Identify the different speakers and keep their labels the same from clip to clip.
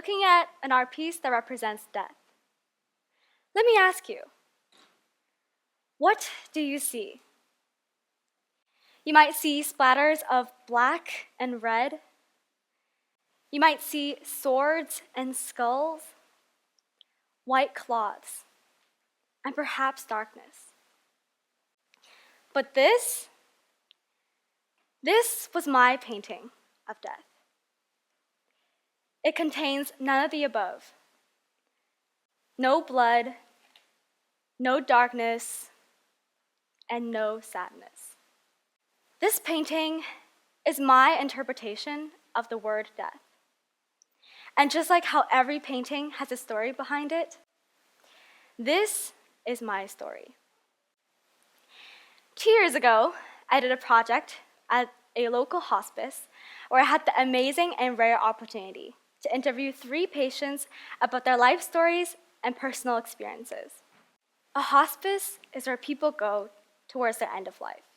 Speaker 1: looking at an art piece that represents death. Let me ask you, what do you see? You might see splatters of black and red. You might see swords and skulls, white cloths, and perhaps darkness. But this was my painting of death. It contains none of the above. No blood, no darkness, and no sadness. This painting is my interpretation of the word death. And just like how every painting has a story behind it, this is my story. 2 years ago, I did a project at a local hospice where I had the amazing and rare opportunity to interview 3 patients about their life stories and personal experiences. A hospice is where people go towards their end of life.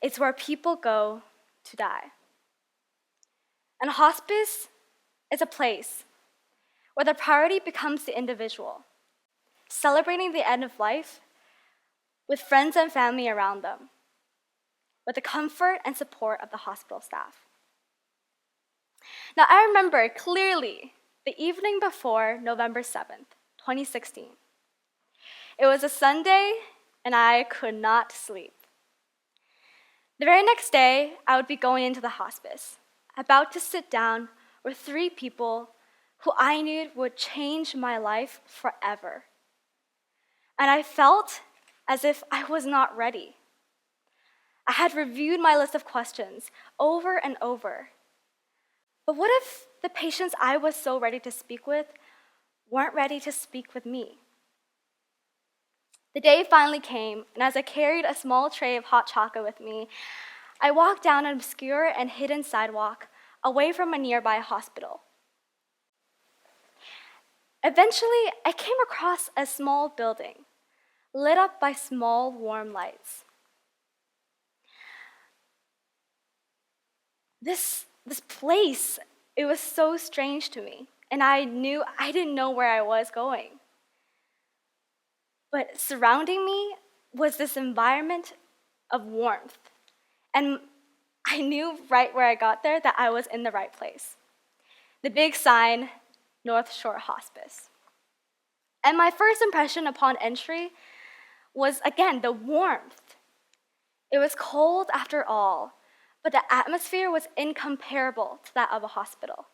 Speaker 1: It's where people go to die. And a hospice is a place where the priority becomes the individual, celebrating the end of life with friends and family around them, with the comfort and support of the hospital staff. Now, I remember clearly the evening before November 7th, 2016. It was a Sunday, and I could not sleep. The very next day, I would be going into the hospice, about to sit down with 3 people who I knew would change my life forever. And I felt as if I was not ready. I had reviewed my list of questions over and over. But what if the patients I was so ready to speak with weren't ready to speak with me? The day finally came, and as I carried a small tray of hot chocolate with me, I walked down an obscure and hidden sidewalk away from a nearby hospital. Eventually, I came across a small building, lit up by small, warm lights. This place, it was so strange to me, and I didn't know where I was going. But surrounding me was this environment of warmth, and I knew right where I got there that I was in the right place. The big sign, North Shore Hospice. And my first impression upon entry was, again, the warmth. It was cold after all, but the atmosphere was incomparable to that of a hospital.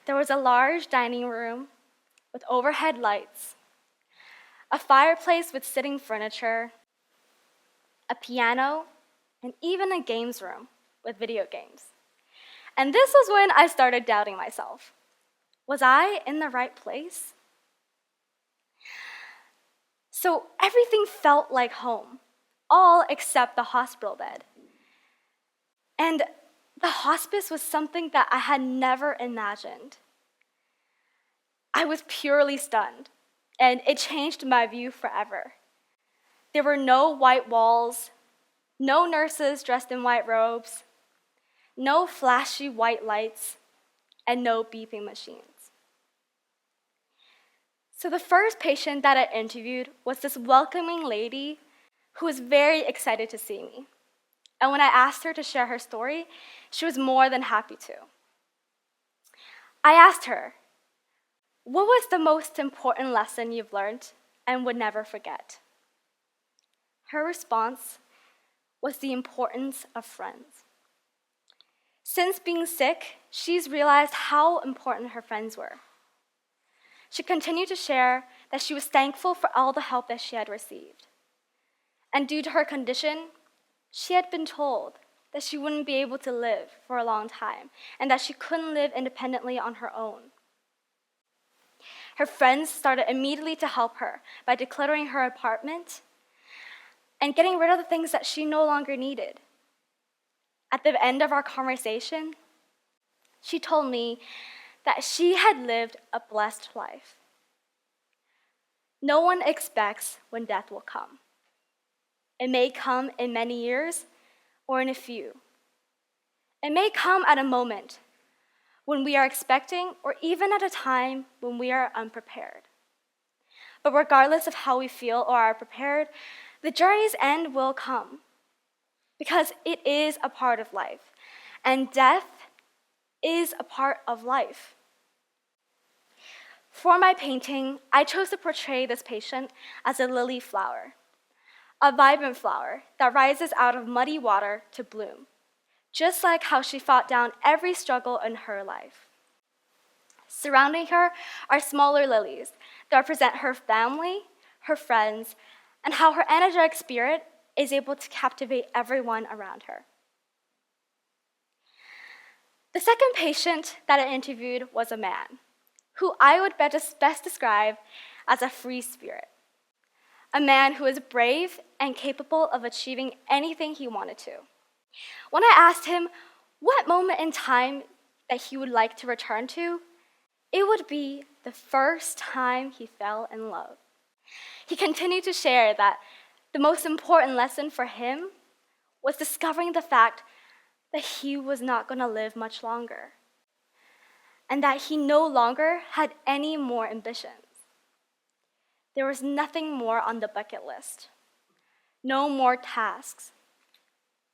Speaker 1: There was a large dining room with overhead lights, a fireplace with sitting furniture, a piano, and even a games room with video games. And this was when I started doubting myself. Was I in the right place? So everything felt like home, all except the hospital bed. And the hospice was something that I had never imagined. I was purely stunned, and it changed my view forever. There were no white walls, no nurses dressed in white robes, no flashy white lights, and no beeping machines. So the first patient that I interviewed was this welcoming lady who was very excited to see me. And when I asked her to share her story, she was more than happy to. I asked her, what was the most important lesson you've learned and would never forget? Her response was the importance of friends. Since being sick, she's realized how important her friends were. She continued to share that she was thankful for all the help that she had received. And due to her condition, she had been told that she wouldn't be able to live for a long time and that she couldn't live independently on her own. Her friends started immediately to help her by decluttering her apartment and getting rid of the things that she no longer needed. At the end of our conversation, she told me that she had lived a blessed life. No one expects when death will come. It may come in many years or in a few. It may come at a moment when we are expecting, or even at a time when we are unprepared. But regardless of how we feel or are prepared, the journey's end will come, because it is a part of life, and death is a part of life. For my painting, I chose to portray this patient as a lily flower, a vibrant flower that rises out of muddy water to bloom, just like how she fought down every struggle in her life. Surrounding her are smaller lilies that represent her family, her friends, and how her energetic spirit is able to captivate everyone around her. The second patient that I interviewed was a man, who I would best describe as a free spirit. A man who is brave and capable of achieving anything he wanted to. When I asked him what moment in time that he would like to return to, it would be the first time he fell in love. He continued to share that the most important lesson for him was discovering the fact that he was not going to live much longer, and that he no longer had any more ambitions. There was nothing more on the bucket list, no more tasks.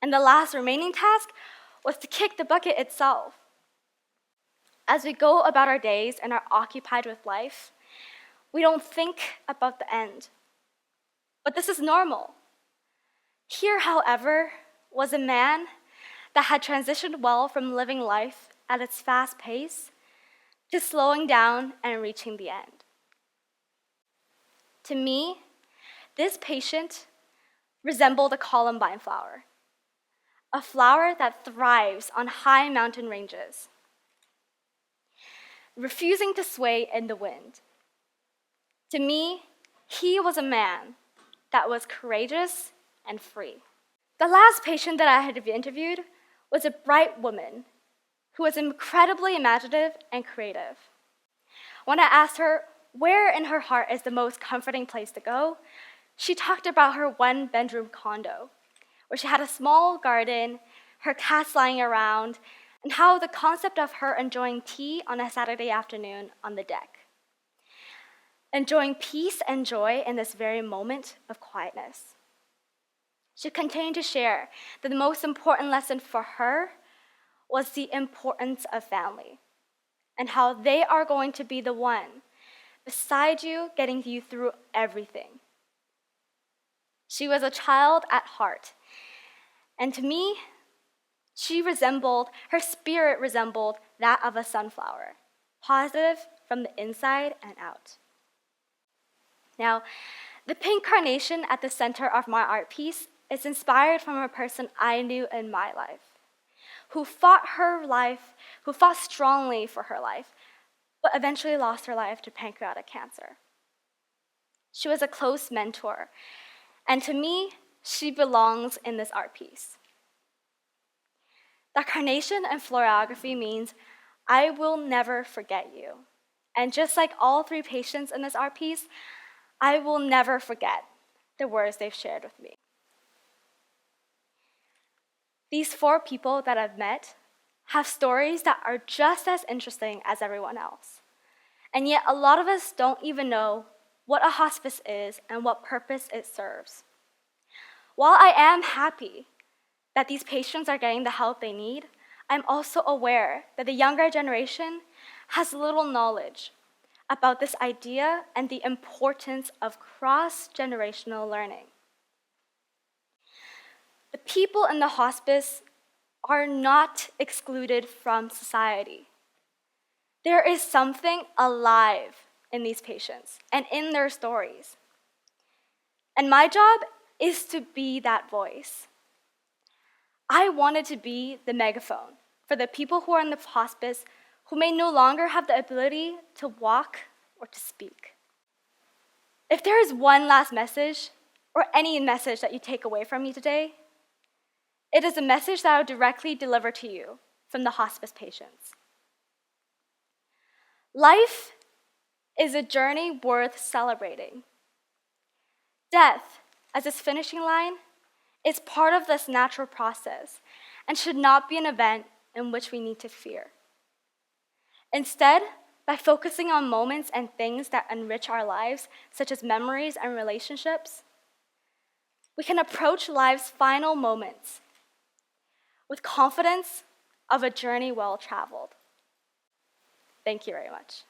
Speaker 1: And the last remaining task was to kick the bucket itself. As we go about our days and are occupied with life, we don't think about the end. But this is normal. Here, however, was a man that had transitioned well from living life at its fast pace to slowing down and reaching the end. To me, this patient resembled a columbine flower, a flower that thrives on high mountain ranges, refusing to sway in the wind. To me, he was a man that was courageous and free. The last patient that I had interviewed was a bright woman who was incredibly imaginative and creative. When I asked her where in her heart is the most comforting place to go, she talked about her one-bedroom condo, where she had a small garden, her cats lying around, and how the concept of her enjoying tea on a Saturday afternoon on the deck. Enjoying peace and joy in this very moment of quietness. She continued to share that the most important lesson for her was the importance of family, and how they are going to be the one beside you, getting you through everything. She was a child at heart, and to me, her spirit resembled that of a sunflower, positive from the inside and out. Now, the pink carnation at the center of my art piece is inspired from a person I knew in my life, who fought strongly for her life, but eventually lost her life to pancreatic cancer. She was a close mentor, and to me, she belongs in this art piece. The carnation in florography means I will never forget you. And just like all three patients in this art piece, I will never forget the words they've shared with me. These 4 people that I've met have stories that are just as interesting as everyone else. And yet a lot of us don't even know what a hospice is and what purpose it serves. While I am happy that these patients are getting the help they need, I'm also aware that the younger generation has little knowledge about this idea and the importance of cross-generational learning. The people in the hospice are not excluded from society. There is something alive in these patients and in their stories. And my job is to be that voice. I wanted to be the megaphone for the people who are in the hospice who may no longer have the ability to walk or to speak. If there is one last message, or any message that you take away from me today, it is a message that I will directly deliver to you from the hospice patients. Life is a journey worth celebrating. Death, as its finishing line, is part of this natural process and should not be an event in which we need to fear. Instead, by focusing on moments and things that enrich our lives, such as memories and relationships, we can approach life's final moments with confidence of a journey well traveled. Thank you very much.